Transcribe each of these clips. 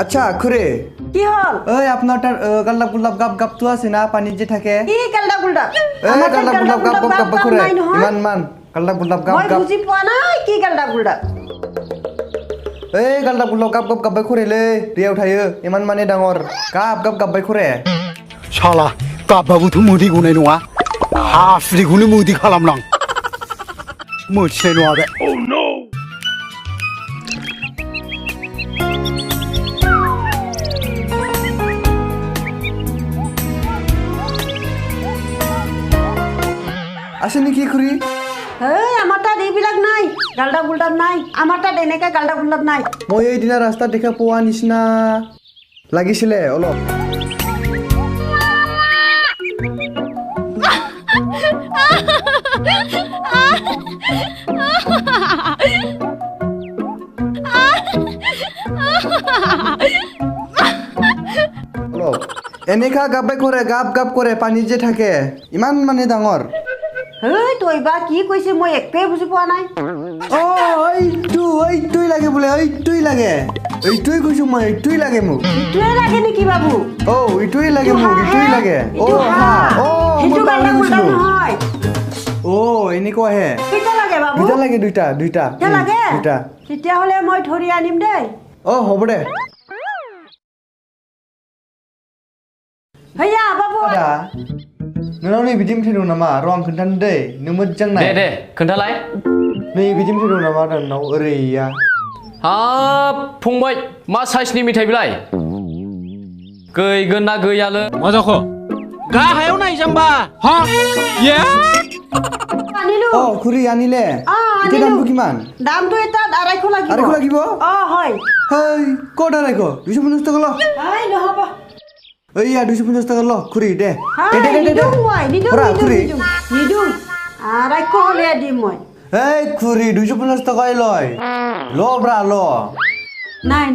আচ্ছা খুৰে কি হল এই আপোনাৰ তাৰ গাল্লা গুল্লাব গাপ গাপটো আছে না পানীত যে থাকে কি গাল্লা গুল্লা এই গাল্লা গুল্লাব গাপ গাপ গাপ খুৰে ইমান মান গাল্লা গুল্লাব গাপ মই গাপ বুজি পোৱা নাই কি গাল্লা গুল্লা এই গাল্লা গুল্লাব গাপ গাপ গাপ খুৰেলে दैयाव थायो ইমান মানে ডাঙৰ গাপ গাপ গাপ খুৰে শালা गाबबाबोथ' मोदै गनाय नङा हाफ्रिखौनो मोदै खालामलां मोथिनाय नङा बे আছে নেকি খুৰী এই আমাৰ তাত এইবিলাক নাই গাল্লা গুল্লাব নাই আমাৰ তাত এনেকে গাল্লা গুল্লাব নাই মই এইদিনা ৰাস্তাত দেখা পোৱা নিচিনা লাগিছিলে অলপ অলপ এনেকা গাবাই কৰে গাপ গাপ কৰে পানীত যে থাকে ইমান মানে ডাঙৰ এই তই বা কি কৈছে মই একোৱে বুজি পোৱা নাই এইটোই লাগে বোলে এইটোই লাগে এইটোই কৈছো মই এইটোই লাগে মোক ইটোৱে লাগে নেকি বাবু এইটোই লাগে মোক এইটোই লাগে সেইটো গাল্লা গুল্লা নহয় এনেকুৱাহে কেইটা লাগে বাবু দুটা লাগে দুইটা দুটা লাগে দুটা তেতিয়াহ'লে মই ধৰি আনিম দেই হ'ব দে हैया बाबु आदा नोंनाव नै बिदि मेथाइ दं नामा र' आं खोन्थानो दै नों मोजां नाय दे खोन्थालाय नै बिदि मेथाइ दं नामा आदा नोंनाव ओरैया हाब फंबाय मा साइसनि मेथाइ बिलाय गैगोन ना गैयालो मा जाखो गाहायाव नायजांबा हा ये আনিলো খুৰী আনিলে এতিয়া দামটো কিমান দামটো এটা 250 লাগিব 250 লাগিব হয় হেই ক'ত 250 250 টকা ল এই নহব এইয়া 250 টকা ল খুৰী দে নিদো 250 হলে দিম মই এই খুৰী 250 টকাই লয় ব্ৰা ল নাই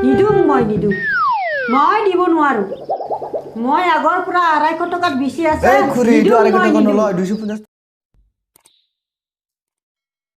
নিদো মই দিব নোৱাৰো মই আগৰ পৰা 250 টকাত বেছি আছে এই খুৰী 250 টকা নলয় 250